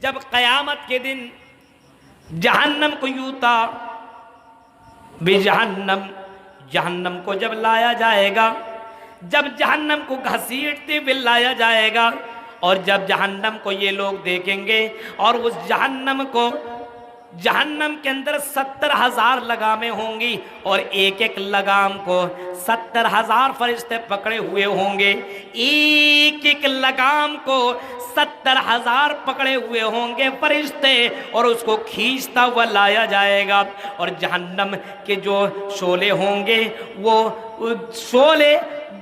جب قیامت کے دن جہنم کو یوتا بجہنم، جہنم کو جب لایا جائے گا، جب جہنم کو گھسیٹتے ہوئے لایا جائے گا، اور جب جہنم کو یہ لوگ دیکھیں گے اور اس جہنم کو، جہنم کے اندر 70,000 لگامیں ہوں گی اور ایک ایک لگام کو 70,000 فرشتے پکڑے ہوئے ہوں گے، ایک ایک لگام کو 70,000 پکڑے ہوئے ہوں گے فرشتے، اور اس کو کھینچتا ہوا لایا جائے گا، اور جہنم کے جو شعلے ہوں گے وہ شعلے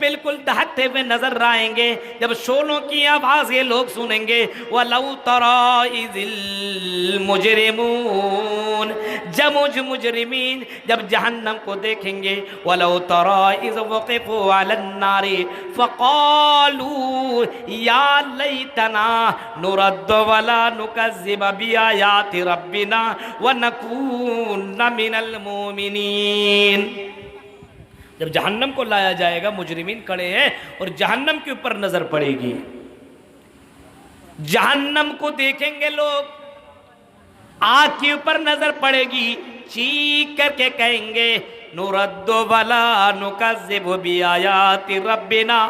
بالکل دہکتے ہوئے نظر آئیں گے۔ جب شعلوں کی آواز یہ لوگ سنیں گے، وَلَوْ تَرَىٰ إِذِ الْمُجْرِمُونَ، جب مجرمین جب جہنم کو دیکھیں گے، وَلَوْ تَرَىٰ إِذْ وُقِفُوا عَلَى النَّارِ فَقَالُوا يَا لَيْتَنَا نُرَدُّ وَلَا نُكَذِّبَ بِآيَاتِ رَبِّنَا وَنَكُونَ مِنَ الْمُؤْمِنِينَ۔ جب جہنم کو لایا جائے گا، مجرمین کھڑے ہیں اور جہنم کے اوپر نظر پڑے گی، جہنم کو دیکھیں گے لوگ، آگ کے اوپر نظر پڑے گی، چیخ کر کے کہیں گے نُرَدُّ وَلَا نُكَذِّبُ بِآيَاتِ رَبِّنَا،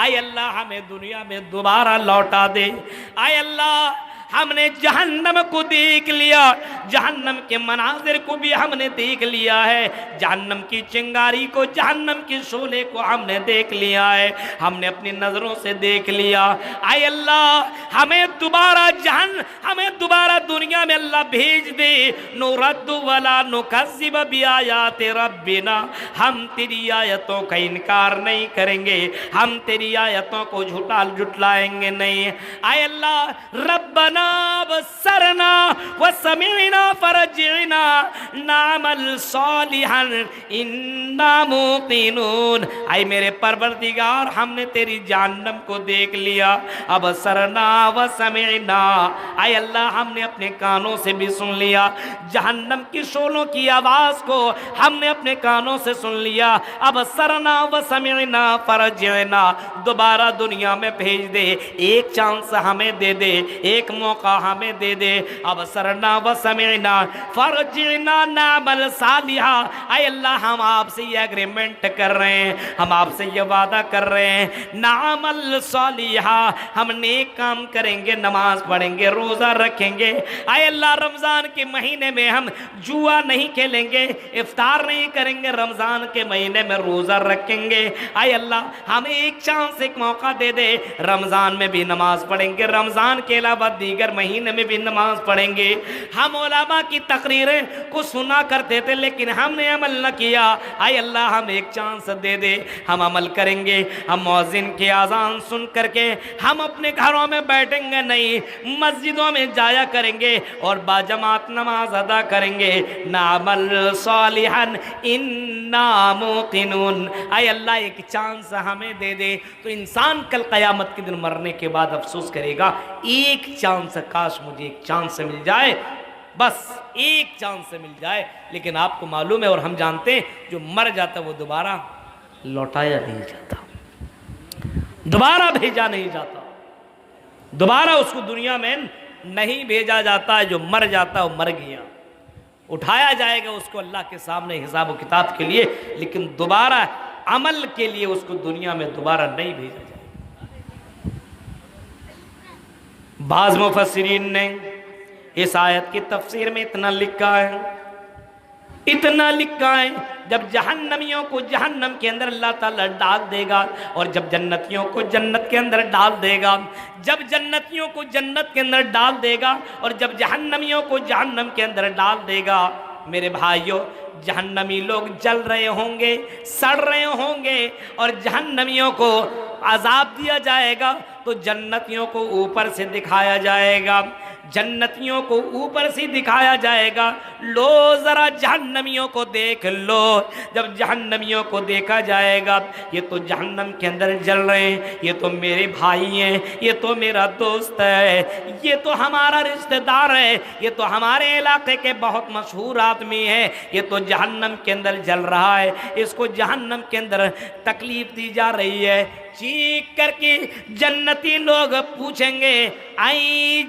اے اللہ ہمیں دنیا میں دوبارہ لوٹا دے، اے اللہ ہم نے جہنم کو دیکھ لیا، جہنم کے مناظر کو بھی ہم نے دیکھ لیا ہے، جہنم کی چنگاری کو، جہنم کی شعلے کو ہم نے دیکھ لیا ہے، ہم نے اپنی نظروں سے دیکھ لیا، اے اللہ ہمیں دوبارہ دنیا میں اللہ بھیج دے، نُرَدُّ وَلَا نُكَذِّبَ بِآيَاتِ رَبِّنَا، ہم تیری آیتوں کا انکار نہیں کریں گے، ہم تیری آیتوں کو جھٹلائیں گے نہیں، اے اللہ ربنا بصرنا وسمعنا فرجعنا نعمل صالحا انا موقنون، اے میرے پروردگار ہم نے تیری جہنم کو دیکھ لیا، ابصرنا وسمعنا، اے اللہ ہم نے اپنے کانوں سے بھی سن لیا، جہنم کی شعلوں کی آواز کو ہم نے اپنے کانوں سے سن لیا، ابصرنا وسمعنا فرجعنا، دوبارہ دنیا میں بھیج دے، ایک چانس ہمیں دے دے، ایک موقع ہمیں دے دے، ابصرنا وسمعنا فرجعنا نعمل صالحا، اے اللہ ہم آپ سے یہ اگریمنٹ کر رہے ہیں، ہم آپ سے یہ وعدہ کر رہے ہیں، نعمل صالحا، ہم نیک کام کریں گے، نماز پڑھیں گے، روزہ رکھیں گے، اے اللہ رمضان کے مہینے میں ہم جوا نہیں کھیلیں گے، افطار نہیں کریں گے، رمضان کے مہینے میں روزہ رکھیں گے، اے اللہ ہمیں ایک چانس، ایک موقع دے دے، رمضان میں بھی نماز پڑھیں گے، رمضان کے علاوہ دیگر مہینے میں بھی نماز پڑھیں گے، ہم علماء کی تقریریں کو سنا کرتے تھے لیکن ہم نے عمل نہ کیا، اے اللہ ہم ایک چانس دے دے، ہم عمل کریں گے، ہم مؤذن کی اذان سن کر کے ہم اپنے گھروں میں بیٹھیں گے نہیں، مسجدوں میں جایا کریں گے اور باجماعت نماز ادا کریں گے، نعمل صالحا انا موقنون، اے اللہ ایک چانس ہمیں دے دے۔ تو انسان کل قیامت کے دن مرنے کے بعد افسوس کرے گا، ایک چانس، کاش مجھے ایک چانس مل جائے، بس ایک چانس مل جائے، لیکن آپ کو معلوم ہے اور ہم جانتے ہیں جو مر جاتا وہ دوبارہ لوٹایا نہیں جاتا، دوبارہ بھیجا نہیں جاتا، دوبارہ اس کو دنیا میں نہیں بھیجا جاتا ہے، جو مر جاتا ہے وہ مر گیا، اٹھایا جائے گا اس کو اللہ کے سامنے حساب و کتاب کے لیے، لیکن دوبارہ عمل کے لیے اس کو دنیا میں دوبارہ نہیں بھیجا جائے۔ بعض مفسرین نے اس آیت کی تفسیر میں اتنا لکھا ہے، جب جہنمیوں کو جہنم کے اندر اللہ تعالیٰ ڈال دے گا اور جب جنتیوں کو جنت کے اندر ڈال دے گا، جب جنتیوں کو جنت کے اندر ڈال دے گا اور جب جہنمیوں کو جہنم کے اندر ڈال دے گا، میرے بھائیوں جہنمی لوگ جل رہے ہوں گے، سڑ رہے ہوں گے، اور جہنمیوں کو عذاب دیا جائے گا تو جنتیوں کو اوپر سے دکھایا جائے گا، جنتیوں کو اوپر سے دکھایا جائے گا، لو ذرا جہنمیوں کو دیکھ لو، جب جہنمیوں کو دیکھا جائے گا، یہ تو جہنم کے اندر جل رہے ہیں، یہ تو میرے بھائی ہیں، یہ تو میرا دوست ہے، یہ تو ہمارا رشتہ دار ہے، یہ تو ہمارے علاقے کے بہت مشہور آدمی ہے، یہ تو جہنم کے اندر جل رہا ہے، اس کو جہنم کے اندر تکلیف دی جا رہی ہے، چیخ کر کے جنتی لوگ پوچھیں گے اے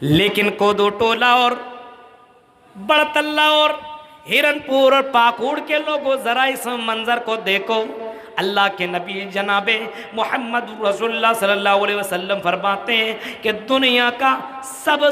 لیکن کودو ٹولہ اور بڑتلہ اور ہرنپور اور پاکوڑ کے لوگوں ذرا اس منظر کو دیکھو. اللہ کے نبی جناب محمد رسول اللہ صلی اللہ علیہ وسلم فرماتے ہیں کہ دنیا کا سب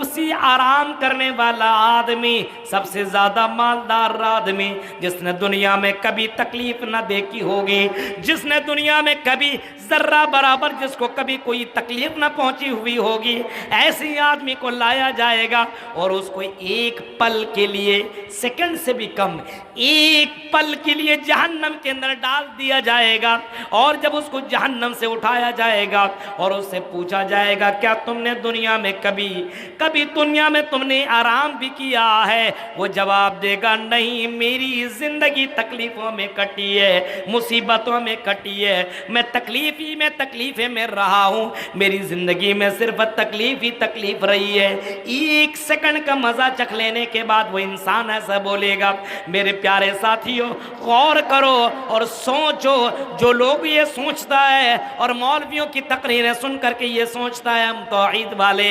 سے آرام کرنے والا آدمی، سب سے زیادہ مالدار آدمی، جس نے دنیا میں کبھی تکلیف نہ دیکھی ہوگی، جس نے دنیا میں کبھی ذرہ برابر جس کو کبھی کوئی تکلیف نہ پہنچی ہوئی ہوگی، ایسی آدمی کو لایا جائے گا اور اس کو ایک پل کے لیے، سیکنڈ سے بھی کم، ایک پل کے لیے جہنم کے اندر ڈال دیا جائے گا. اور جب اس کو جہنم سے اٹھایا جائے گا اور اس سے پوچھا جائے گا کیا تم نے دنیا میں کبھی دنیا میں تم نے آرام بھی کیا ہے، وہ جواب دے گا نہیں، میری زندگی تکلیفوں میں کٹی ہے، مصیبتوں میں کٹی ہے، میں تکلیفیں میں رہا ہوں، میری زندگی میں صرف تکلیف ہی تکلیف رہی ہے. ایک سیکنڈ کا مزہ چکھ لینے کے بعد وہ انسان ایسا بولے گا. میرے پیارے ساتھیوں، غور کرو اور سوچو، جو لوگ یہ سوچتا ہے اور مولویوں کی تقریریں سن کر کے یہ سوچتا ہے ہم توحید والے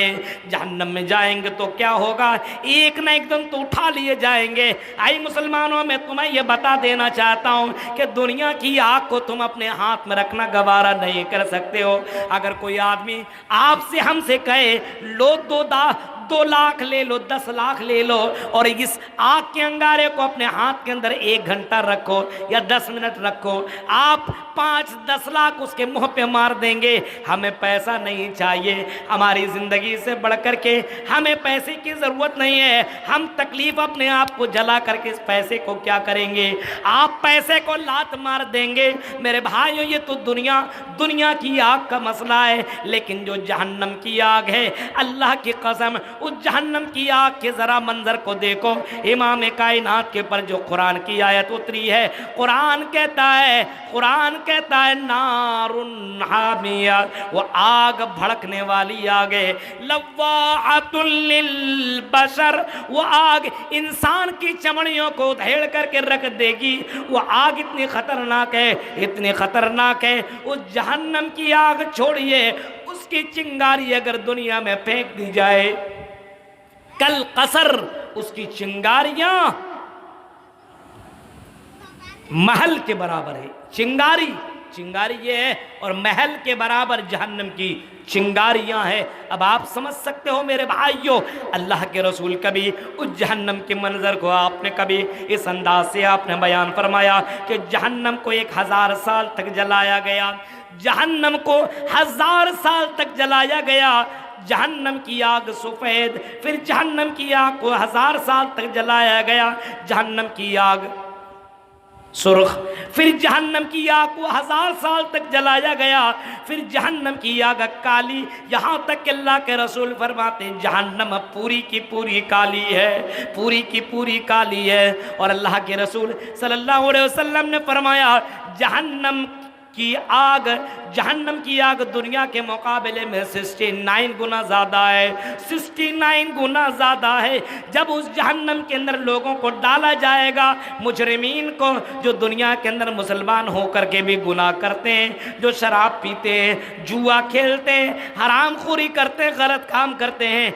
جہنم میں جائیں گے تو کیا ہوگا، ایک نہ ایک دن تو اٹھا لیے جائیں گے. آئی مسلمانوں، میں تمہیں یہ بتا دینا چاہتا ہوں کہ دنیا کی آگ کو تم اپنے ہاتھ میں رکھنا گوارا نہیں کر سکتے ہو. اگر کوئی آدمی آپ سے ہم سے کہے لو 2 لاکھ لے لو، 10 لاکھ لے لو اور اس آگ کے انگارے کو اپنے ہاتھ کے اندر 1 گھنٹہ رکھو یا 10 منٹ رکھو، آپ 5-10 لاکھ اس کے منہ پہ مار دیں گے. ہمیں پیسہ نہیں چاہیے، ہماری زندگی سے بڑھ کر کے ہمیں پیسے کی ضرورت نہیں ہے. ہم تکلیف اپنے آپ کو جلا کر کے اس پیسے کو کیا کریں گے؟ آپ پیسے کو لات مار دیں گے. میرے بھائیوں، یہ تو دنیا کی آگ کا مسئلہ ہے، لیکن جو جہنم کی آگ ہے، اللہ کی قسم، اس جہنم کی آگ کے ذرا منظر کو دیکھو. امام کائنات کے پر جو قرآن کی آیت اتری ہے، قرآن کہتا ہے نار حامیہ، وہ آگ بھڑکنے والی آگ ہے، لواعۃ للبشر، وہ آگ انسان کی چمڑیوں کو دھیڑ کر کے رکھ دے گی. وہ آگ اتنی خطرناک ہے. اس جہنم کی آگ چھوڑیے، اس کی چنگاری اگر دنیا میں پھینک دی جائے، کل قصر، اس کی چنگاریاں محل کے برابر ہے. چنگاری یہ ہے، اور محل کے برابر جہنم کی چنگاریاں ہیں. اب آپ سمجھ سکتے ہو میرے بھائیوں، اللہ کے رسول کبھی اس جہنم کے منظر کو آپ نے کبھی اس انداز سے آپ نے بیان فرمایا کہ جہنم کو 1000 سال تک جلایا گیا، جہنم کو 1000 سال تک جلایا گیا. جہنم کی آگ سفید، پھر جہنم کی آگ کو 1000 سال تک جلایا گیا، جہنم کی آگ سرخ، پھر جہنم کی آگ کو 1000 سال تک جلایا گیا، پھر جہنم کی آگ کالی، یہاں تک کہ اللہ کے رسول فرماتے ہیں جہنم پوری کی پوری کالی ہے. اور اللہ کے رسول صلی اللہ علیہ وسلم نے فرمایا جہنم کی آگ دنیا کے مقابلے میں 69 گنا زیادہ ہے. جب اس جہنم کے اندر لوگوں کو ڈالا جائے گا، مجرمین کو، جو دنیا کے اندر مسلمان ہو کر کے بھی گناہ کرتے ہیں، جو شراب پیتے ہیں، جوا کھیلتے ہیں، حرام خوری کرتے ہیں، غلط کام کرتے ہیں،